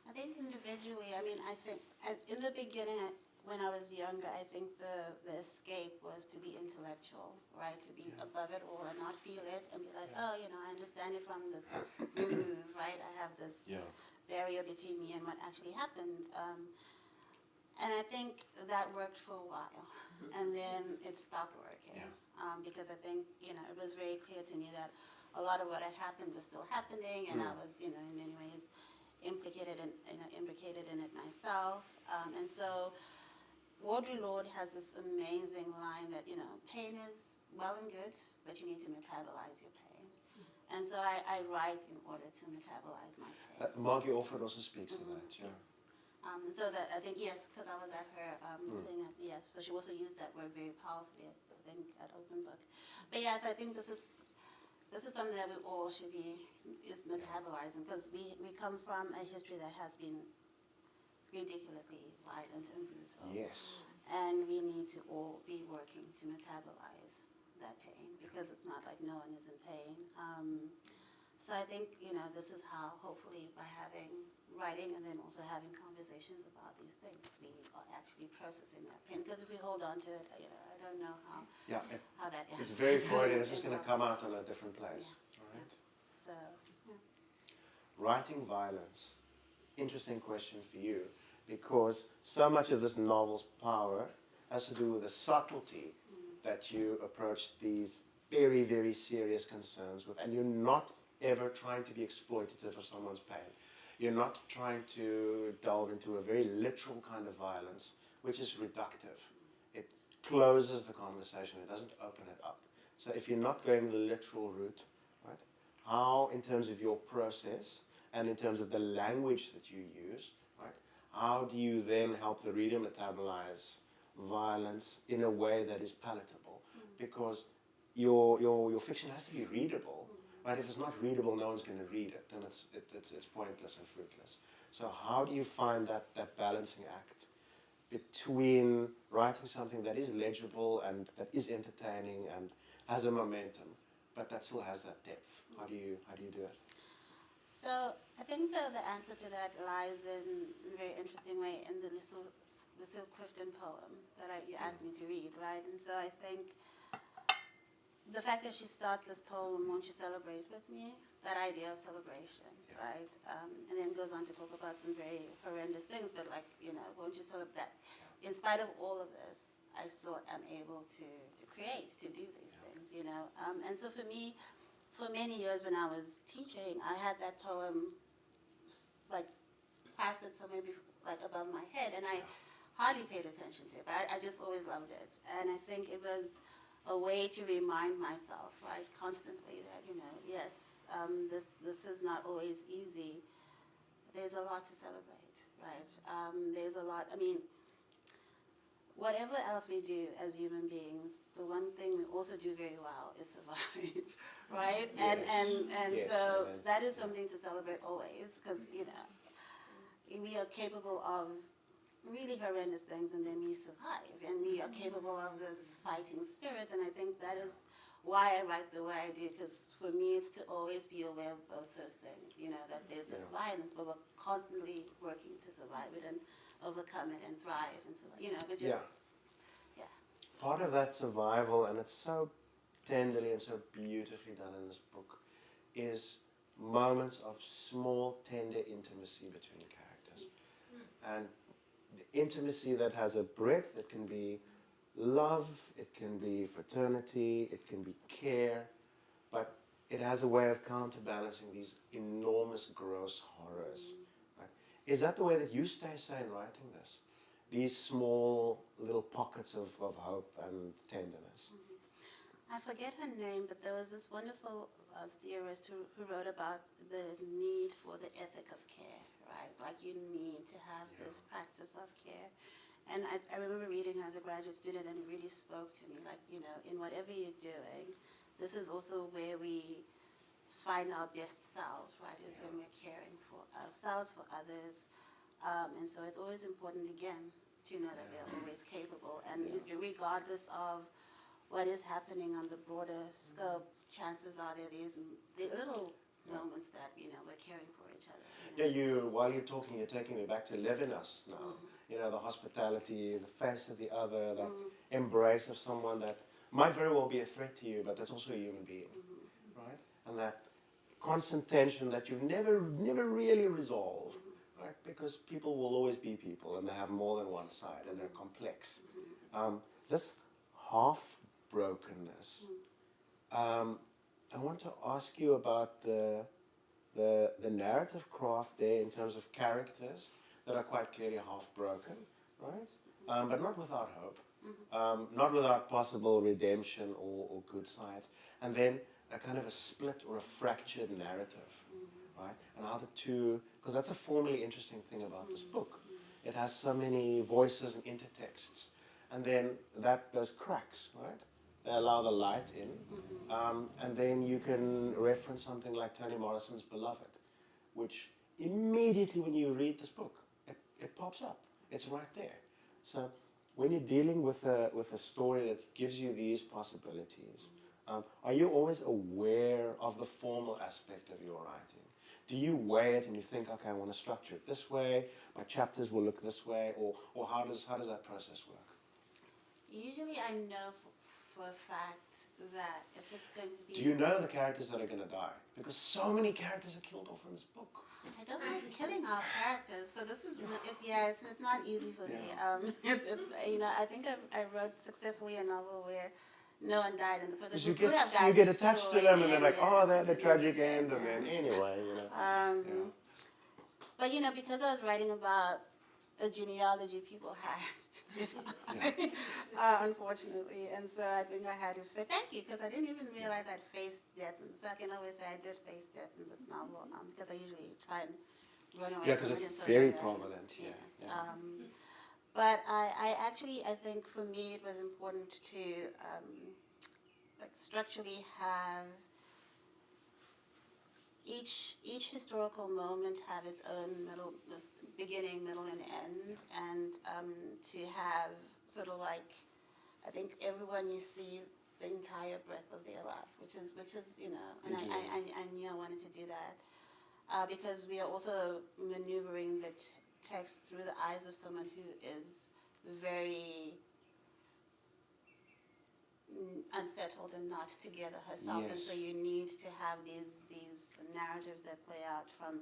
I think individually, I mean, I think in the beginning, when I was younger, I think the escape was to be intellectual, right? To be above it all and not feel it and be like, oh, you know, I understand it from this move, right? I have this barrier between me and what actually happened. And I think that worked for a while, and then it stopped working because I think, you know, it was very clear to me that a lot of what had happened was still happening, and I was, you know, in many ways implicated in it myself. And so Audre Lorde has this amazing line that, you know, pain is well and good, but you need to metabolize your pain. And so I write in order to metabolize my pain. Margie Alford also speaks of that, yeah. Yes. So that I think, yes, because I was at her thing, yes, so she also used that word very powerfully, I think, at Open Book. But yes, I think this is something that we all should be metabolizing, because we come from a history that has been ridiculously violent and brutal. Yes. And we need to all be working to metabolize that pain, because it's not like no one is in pain. So I think, you know, this is how, hopefully, by writing and then also having conversations about these things, we are actually processing that pain. Because if we hold on to it, you know, I don't know how that ends. It's very Freudian. It's just going to come out on a different place. All right. So, writing violence. Interesting question for you, because so much of this novel's power has to do with the subtlety that you approach these very, very serious concerns with, and you're not ever trying to be exploitative of someone's pain. You're not trying to delve into a very literal kind of violence, which is reductive. It closes the conversation. It doesn't open it up. So if you're not going the literal route, right, how, in terms of your process and in terms of the language that you use, right, how do you then help the reader metabolize violence in a way that is palatable? Because your fiction has to be readable. Right? If it's not readable, no one's going to read it, then it's pointless and fruitless. So how do you find that balancing act between writing something that is legible and that is entertaining and has a momentum, but that still has that depth? How do you do it? So I think the answer to that lies in a very interesting way in the Lucille Clifton poem that you asked me to read, right? And so I think the fact that she starts this poem, "Won't you celebrate with me?" That idea of celebration, right? And then goes on to talk about some very horrendous things, but like, you know, won't you celebrate that? In spite of all of this, I still am able to create, to do these things, you know? And so for me, for many years when I was teaching, I had that poem like plastered somewhere like above my head, and I hardly paid attention to it, but I just always loved it. And I think it was a way to remind myself, right, constantly that, you know, yes, this is not always easy. There's a lot to celebrate, right? There's a lot, I mean, whatever else we do as human beings, the one thing we also do very well is survive, right? Yes. And Yes, so amen. that is something to celebrate always, because, you know, we are capable of really horrendous things, and then we survive, and we are capable of this fighting spirit. And I think that is why I write the way I do, because for me it's to always be aware of both those things, you know, that there's this violence, but we're constantly working to survive it and overcome it and thrive and so, you know, but just part of that survival, and it's so tenderly and so beautifully done in this book, is moments of small tender intimacy between characters. And the intimacy that has a breadth, it can be love, it can be fraternity, it can be care, but it has a way of counterbalancing these enormous, gross horrors. Right? Is that the way that you stay sane writing this? These small little pockets of hope and tenderness. I forget her name, but there was this wonderful theorist who wrote about the need for the ethic of care, right? Like you need to have this practice of care. And I remember reading her as a graduate student, and it really spoke to me, like, you know, in whatever you're doing, this is also where we find our best selves, right, is when we're caring for ourselves, for others. And so it's always important, again, to know that we're always capable. And regardless of what is happening on the broader scope, chances are there is the little moments that, you know, we're caring for each other. You know? While you're talking, you're taking me back to Levinas now. You know, the hospitality, the face of the other, that embrace of someone that might very well be a threat to you, but that's also a human being, right? And that constant tension that you've never really resolve, right? Because people will always be people, and they have more than one side, and they're complex. This half-brokenness. I want to ask you about the narrative craft there in terms of characters that are quite clearly half-broken, right? But not without hope, not without possible redemption or good sides. And then a kind of a split or a fractured narrative, right? And how the two, because that's a formally interesting thing about this book. It has so many voices and intertexts. And then those cracks, right? They allow the light in. And then you can reference something like Toni Morrison's Beloved, which immediately when you read this book, it pops up. It's right there. So when you're dealing with a story that gives you these possibilities, are you always aware of the formal aspect of your writing? Do you weigh it and you think, okay, I want to structure it this way, my chapters will look this way, or how does that process work? Usually I know for a fact that if it's going to be... Do you know the characters that are going to die? Because so many characters are killed off in this book. I don't like killing off characters, so this is, it's not easy for me. It's you know, I think I wrote successfully a novel where no one died and the person who could have died. You get attached to them and they're like, oh, they had a tragic end, and then anyway, you know. But, you know, because I was writing about a genealogy people had, unfortunately, and so I think I had to fit. Thank you, because I didn't even realize I'd faced death, and so I can always say I did face death in this novel, because I usually try and run away. Yeah, because it's very prominent here. Yes. But I actually, I think for me it was important to like structurally have each historical moment have its own beginning, middle, and end, and to have sort of like, I think everyone you see the entire breadth of their life, which is you know, and I knew I wanted to do that because we are also maneuvering the text through the eyes of someone who is very unsettled and not together herself, and so you need to have these narratives that play out from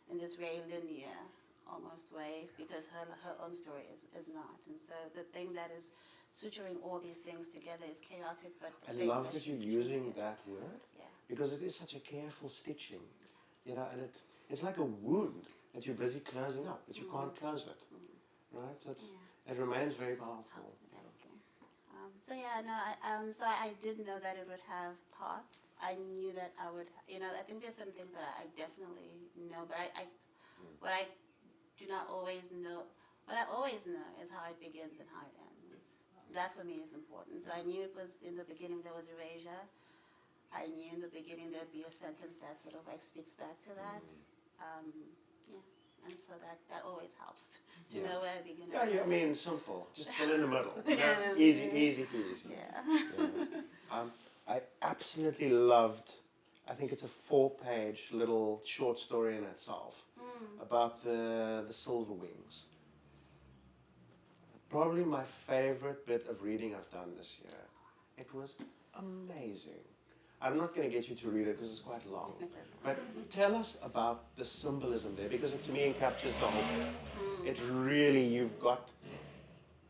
in this very linear almost way, because her own story is not, and so the thing that is suturing all these things together is chaotic, but I love that you're using that word, because it is such a careful stitching, you know, and it's like a wound that you're busy closing up, but you can't close it, right? So it remains very powerful. So yeah, no, so I did know that it would have parts. I knew that I would, you know, I think there's some things that I definitely know, but what I do not always know, what I always know is how it begins and how it ends. That for me is important. So I knew it was, in the beginning there was erasure. I knew in the beginning there'd be a sentence that sort of like speaks back to that. And so that always helps to know where I begin. Yeah, I mean, simple. Just fill in the middle. Easy peasy. I absolutely loved, I think it's a 4-page little short story in itself about the silver wings. Probably my favorite bit of reading I've done this year. It was amazing. I'm not going to get you to read it because it's quite long. But tell us about the symbolism there, because it to me captures the whole thing. It really, you've got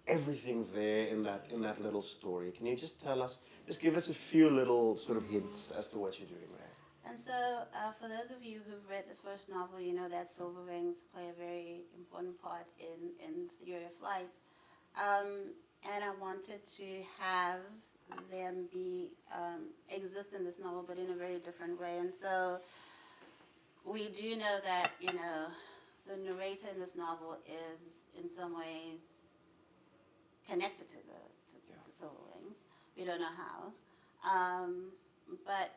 everything there in that little story. Can you just tell us, just give us a few little sort of hints as to what you're doing there? And so, for those of you who've read the first novel, you know that silver wings play a very important part in Theory of Flight. And I wanted to have them be exist in this novel, but in a very different way. And so, we do know that the narrator in this novel is in some ways connected to the silver wings. We don't know how, but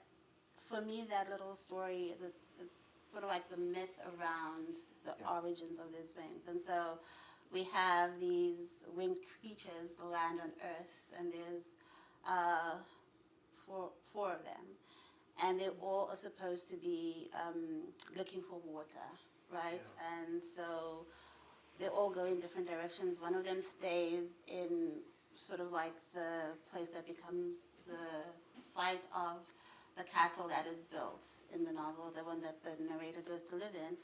for me, that little story is sort of like the myth around the origins of these wings. And so we have these winged creatures land on Earth, and there's four of them. And they all are supposed to be looking for water, right? Yeah. And so they all go in different directions. One of them stays in sort of like the place that becomes the site of the castle that is built in the novel, the one that the narrator goes to live in.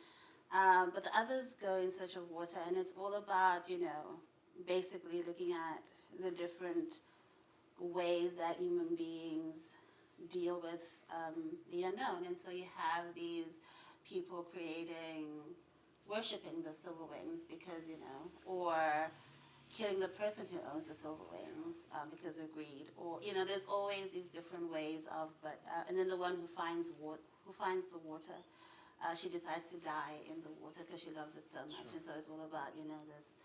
But the others go in search of water, and it's all about, basically looking at the different ways that human beings deal with the unknown. And so you have these people worshipping the silver wings because, or killing the person who owns the silver wings because of greed, or there's always these different ways of. And then the one who finds the water, she decides to die in the water because she loves it so much. Sure. And so it's all about this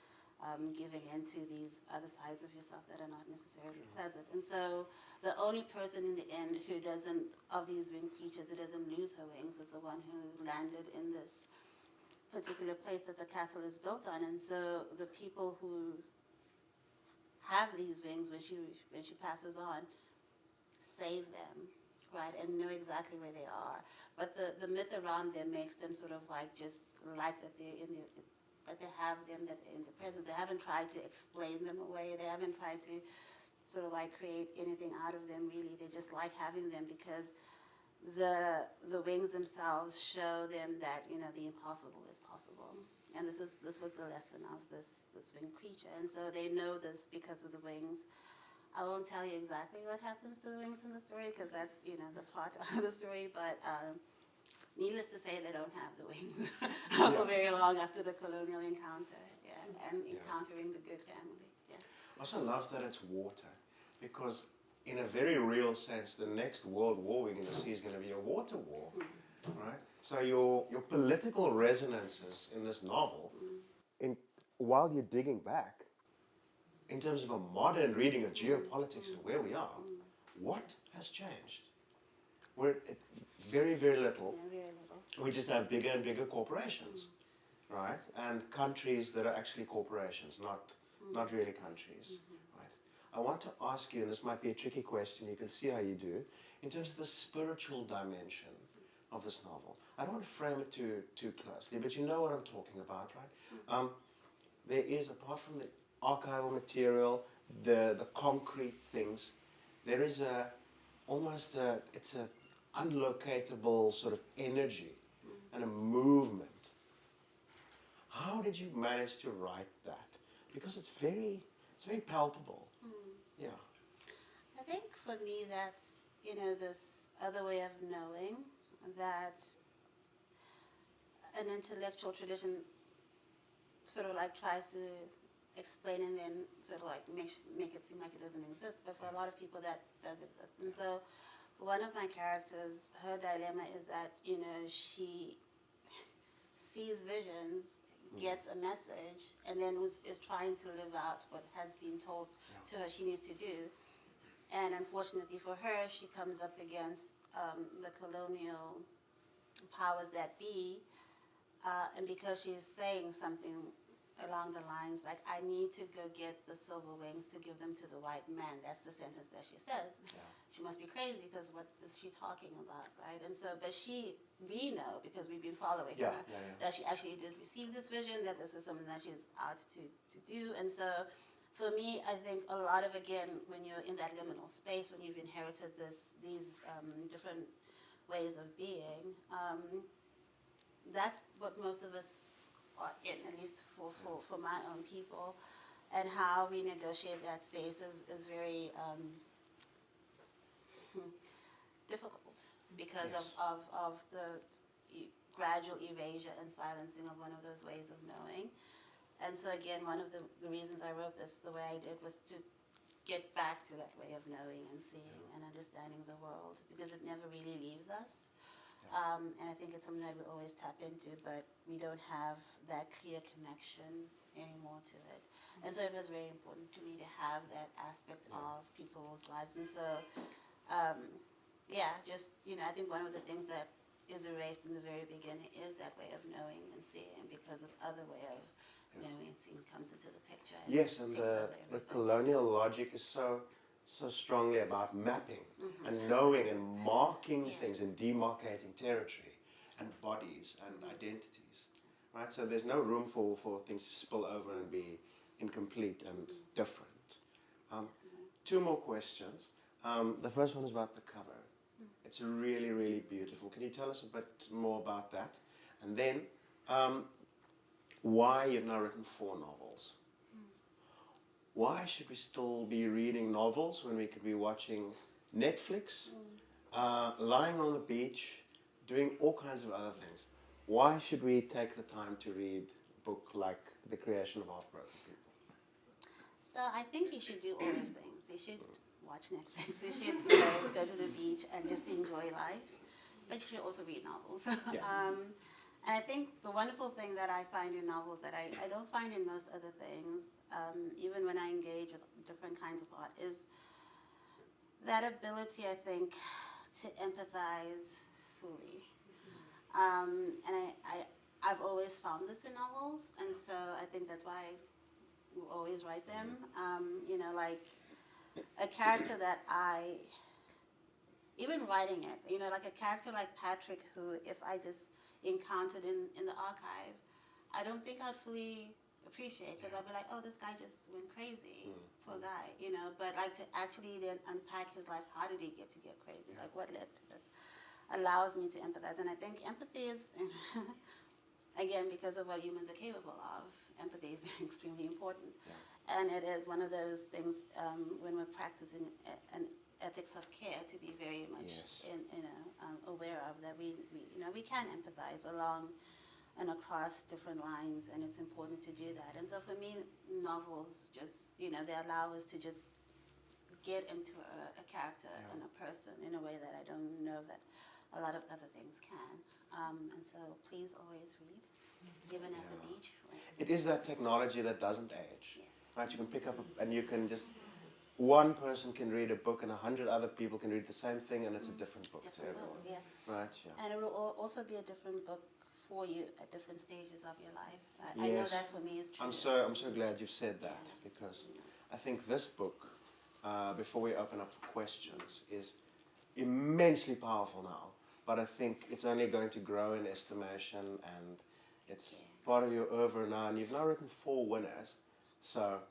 giving into these other sides of yourself that are not necessarily pleasant. And so the only person in the end of these winged creatures who doesn't lose her wings is the one who landed in this particular place that the castle is built on. And so the people who have these wings when she passes on save them, right, and know exactly where they are. But the myth around them makes them sort of like just like that they're that they have them that in the present. They haven't tried to explain them away. They haven't tried to sort of like create anything out of them, really. They just like having them because the wings themselves show them that the impossible is possible. And this was the lesson of this winged creature. And so they know this because of the wings. I won't tell you exactly what happens to the wings in the story because that's the plot of the story. But needless to say, they don't have the wings for very long after the colonial encounter, and encountering the good family. Yeah. I also love that it's water, because in a very real sense, the next world war we're going to see is going to be a water war, right? So your political resonances in this novel, while you're digging back, in terms of a modern reading of geopolitics and where we are, what has changed? We're at very, very little. Yeah, very little. We just have bigger and bigger corporations, right? And countries that are actually corporations, not really countries, right? I want to ask you, and this might be a tricky question, you can see how you do, in terms of the spiritual dimension of this novel. I don't want to frame it too closely, but you know what I'm talking about, right? There is, apart from the archival material, the concrete things, there is it's a unlocatable sort of energy and a movement. How did you manage to write that? Because it's very palpable. Yeah. I think for me that's this other way of knowing that an intellectual tradition sort of like tries to explain and then sort of like make it seem like it doesn't exist, but for a lot of people that does exist. And so for one of my characters, her dilemma is that she sees visions, gets a message, and then is trying to live out what has been told to her she needs to do. And unfortunately for her, she comes up against the colonial powers that be, and because she's saying something along the lines like, I need to go get the silver wings to give them to the white man. That's the sentence that she says. Yeah. She must be crazy because what is she talking about, right? And so, but we know, because we've been following her, that she actually did receive this vision, that this is something that she's out to do. And so for me, I think a lot of, again, when you're in that liminal space, when you've inherited these different ways of being, that's what most of us are in, at least for my own people. And how we negotiate that space is very difficult. because Yes. of the gradual erasure and silencing of one of those ways of knowing. And so again, one of the reasons I wrote this the way I did was to get back to that way of knowing and seeing and understanding the world, because it never really leaves us. And I think it's something that we always tap into, but we don't have that clear connection anymore to it. And so it was very important to me to have that aspect of people's lives. And so, just, I think one of the things that is erased in the very beginning is that way of knowing and seeing, because this other way of knowing and seeing comes into the picture. Yes, and takes over the everything. colonial logic is so strongly about mapping and knowing and marking things and demarcating territory and bodies and identities, right? So there's no room for things to spill over and be incomplete and different. Two more questions. The first one is about the cover. It's really, really beautiful. Can you tell us a bit more about that? And then why you've now written 4 novels. Why should we still be reading novels when we could be watching Netflix, lying on the beach, doing all kinds of other things? Why should we take the time to read a book like The Creation of Half-Broken People? So I think you should do all those things. You should watch Netflix. You should go to the beach and just enjoy life. But you should also read novels. And I think the wonderful thing that I find in novels that I don't find in most other things, even when I engage with different kinds of art, is that ability, I think, to empathize fully. And I've always found this in novels, and so I think that's why I will always write them. Like a character that even writing it, like a character like Patrick, who if I just encountered in the archive, I don't think I'd fully appreciate, because I'd be like, oh, this guy just went crazy, poor guy, But like to actually then unpack his life, how did he get crazy? Like what led to this? Allows me to empathize, and I think empathy is, again, because of what humans are capable of, empathy is extremely important, and it is one of those things when we're practicing an ethics of care to be very much aware of, that we can empathize along and across different lines, and it's important to do that. And so for me, novels just they allow us to just get into a character and a person in a way that I don't know that a lot of other things can. And so please always read, even at the beach. It is that technology that doesn't age. Yes. Right? You can pick up and you can just, one person can read a book and 100 other people can read the same thing, and it's a different book to everyone. Right? Yeah. And it will also be a different book for you at different stages of your life. I know that for me is true. I'm so glad you've said that, because I think this book, before we open up for questions, is immensely powerful now. But I think it's only going to grow in estimation, and it's part of your oeuvre now. And you've now written 4 winners, so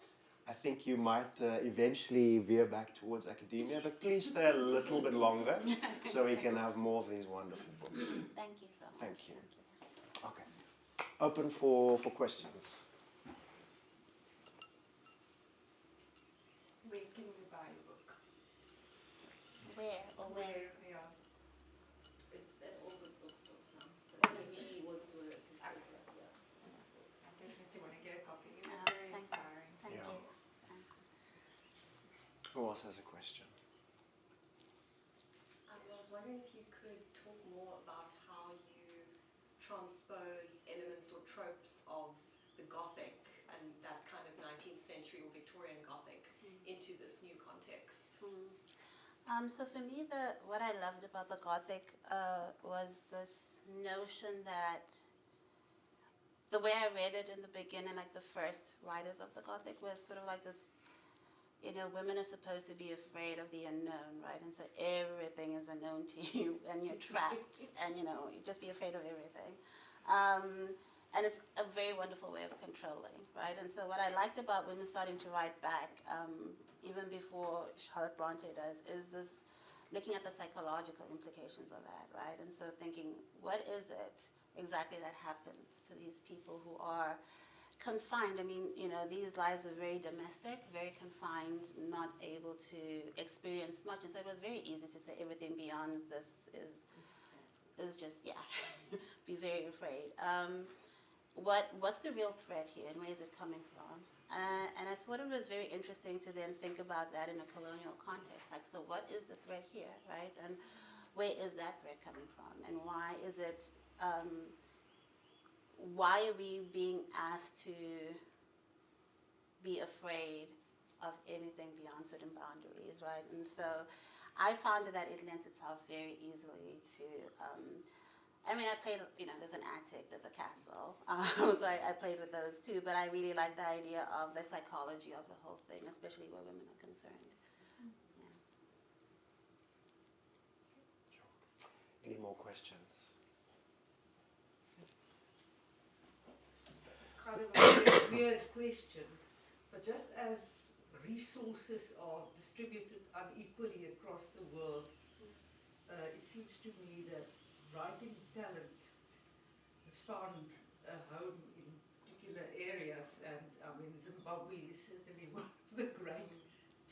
I think you might eventually veer back towards academia, but please stay a little bit longer so we can have more of these wonderful books. Thank you so much. Thank you. Okay. Open for questions. Where can we buy a book? Where or where? Yeah. It's at all the bookstores now. So Okay. maybe Wordsworth, etc. Yeah. I definitely want to get a copy. It was very Thank inspiring. Thank Yeah. you. Thanks. Who else has a question? I was wondering if you could talk more about how you transpose elements or tropes of the Gothic and that kind of 19th century or Victorian Gothic into this new context. So for me, what I loved about the Gothic was this notion that the way I read it in the beginning, like the first writers of the Gothic, was sort of like this, women are supposed to be afraid of the unknown, right? And so everything is unknown to you, and you're trapped, and you just be afraid of everything. And it's a very wonderful way of controlling, right? And so what I liked about women starting to write back, even before Charlotte Bronte does, is this looking at the psychological implications of that, right? And so thinking, what is it exactly that happens to these people who are confined. I mean, these lives are very domestic, very confined, not able to experience much. And so it was very easy to say everything beyond this is just, be very afraid. What's the real threat here, and where is it coming from? And I thought it was very interesting to then think about that in a colonial context. Like, so what is the threat here, right? And where is that threat coming from? And why is it, why are we being asked to be afraid of anything beyond certain boundaries, right? And so I found that it lent itself very easily to, I played, there's an attic, there's a castle, so I played with those too, but I really like the idea of the psychology of the whole thing, especially where women are concerned. Yeah. Any more questions? Kind of a weird question, but just as resources are distributed unequally across the world, it seems to me that writing talent has found a home in particular areas, and Zimbabwe is certainly one of the great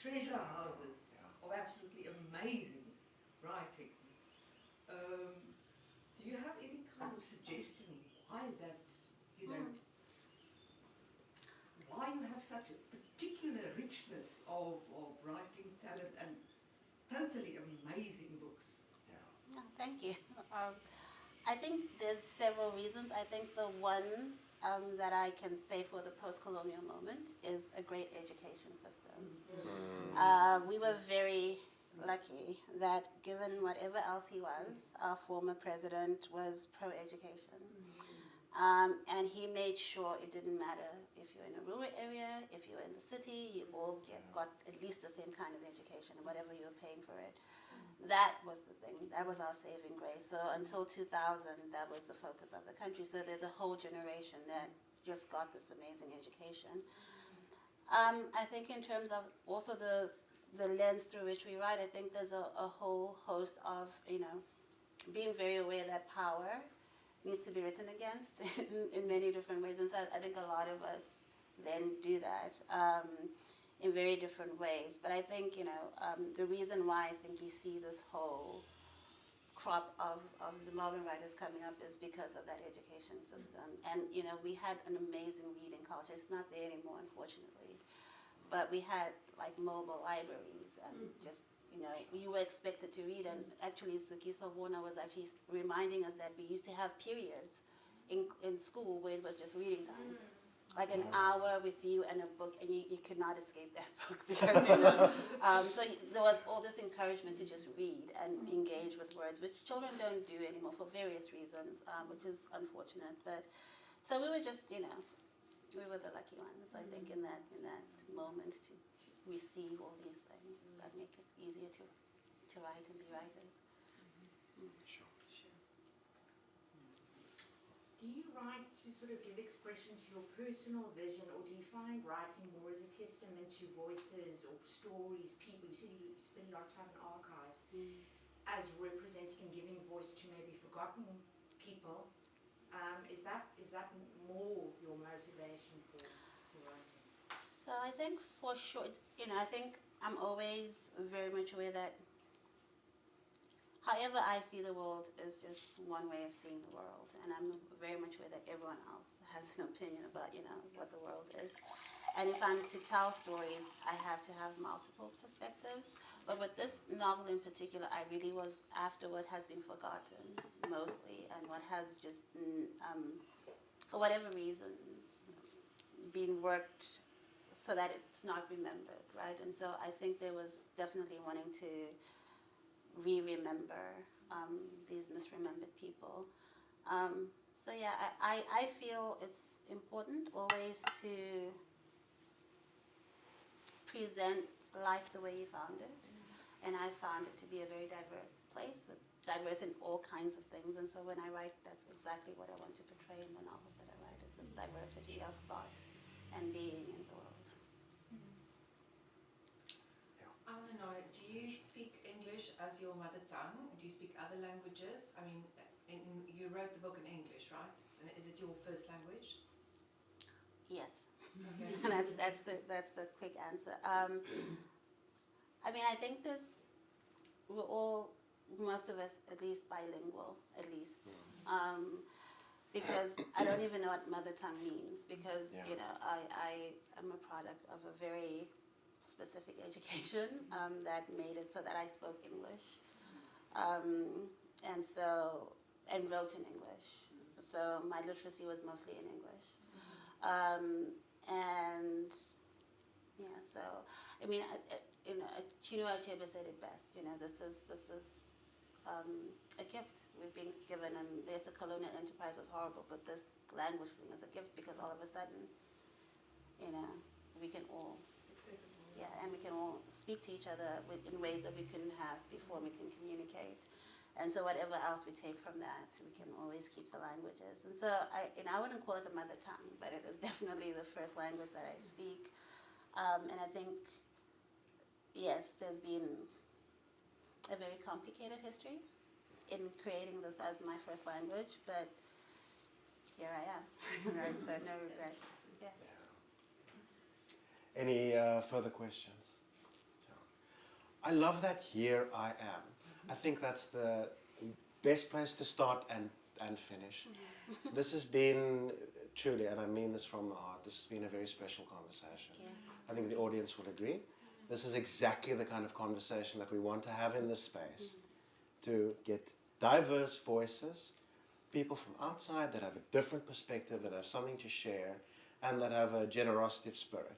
treasure houses of absolutely amazing writing. Do you have any kind of suggestion why that, why you have such a particular richness of writing talent and totally amazing books? No, thank you. I think there's several reasons. I think the one that I can say for the post-colonial moment is a great education system. We were very lucky that given whatever else he was, our former president was pro-education. And he made sure it didn't matter if you're in a rural area, if you're in the city, you all got at least the same kind of education, whatever you were paying for it. That was the thing. That was our saving grace. So until 2000, that was the focus of the country. So there's a whole generation that just got this amazing education. I think in terms of also the lens through which we write, I think there's a whole host of, being very aware that power needs to be written against in many different ways. And so I think a lot of us then do that. In very different ways. But I think, the reason why I think you see this whole crop of Zimbabwean writers coming up is because of that education system. And, we had an amazing reading culture. It's not there anymore, unfortunately. But we had, like, mobile libraries and just, you were expected to read. And actually, Sukiso Bona was actually reminding us that we used to have periods in school where it was just reading time. Like an hour with you and a book, and you could not escape that book because so there was all this encouragement to just read and engage with words, which children don't do anymore for various reasons, which is unfortunate. But so we were just, we were the lucky ones, I think, in that moment to receive all these things that make it easier to write and be writers. Sure. Do you write to sort of give expression to your personal vision, or do you find writing more as a testament to voices or stories, people? You said you spend a lot of time in archives, as representing and giving voice to maybe forgotten people. Is that more your motivation for writing? So I think for sure, I think I'm always very much aware that however I see the world is just one way of seeing the world, and I'm very much aware that everyone else has an opinion about, what the world is. And if I'm to tell stories, I have to have multiple perspectives. But with this novel in particular, I really was after what has been forgotten mostly, and what has just, for whatever reasons, been worked so that it's not remembered, right? And so I think there was definitely wanting to remember these misremembered people. So yeah, I feel it's important always to present life the way you found it. And I found it to be a very diverse place, diverse in all kinds of things. And so when I write, that's exactly what I want to portray in the novels that I write, is this diversity of thought and being in the world. I want to know, do you speak English as your mother tongue? Do you speak other languages? I mean, you wrote the book in English, right? Is it your first language? Yes. Okay. that's the quick answer. I mean, I think we're all, most of us, at least bilingual, at least. Because I don't even know what mother tongue means, because, Yeah. you know, I am a product of a very specific education that made it so that I spoke English. And wrote in English. So my literacy was mostly in English. And yeah, so I mean, you know, Chinua Achebe said it best. You know, this is a gift we've been given, and there's the colonial enterprise was horrible, but this language thing is a gift because all of a sudden, you know, we can all, It's accessible. yeah, and we can all speak to each other in ways that we couldn't have before. We can communicate, and so whatever else we take from that, we can always keep the languages. And so I wouldn't call it a mother tongue, but it is definitely the first language that I speak. And I think, yes, there's been a very complicated history in creating this as my first language, but here I am. Right, so no regrets. Yeah. Any further questions? I love that here I am. I think that's the best place to start and finish. This has been truly, and I mean this from the heart, this has been a very special conversation. Yeah. I think the audience will agree. This is exactly the kind of conversation that we want to have in this space, to get diverse voices, people from outside that have a different perspective, that have something to share, and that have a generosity of spirit.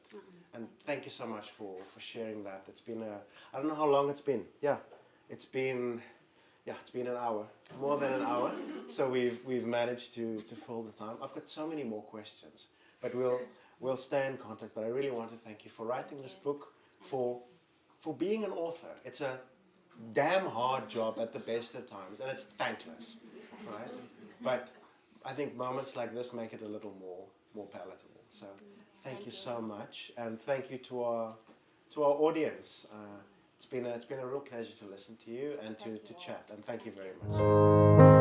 And thank you so much for sharing that. It's been I don't know how long it's been. Yeah, it's been an hour, more than an hour. So we've managed to fill the time. I've got so many more questions, but we'll stay in contact. But I really want to thank you for writing this book, for being an author. It's a damn hard job at the best of times, and it's thankless, right? But I think moments like this make it a little more palatable. So thank you so much, and thank you to our audience. It's been a real pleasure to listen to you and to chat, and thank you very much.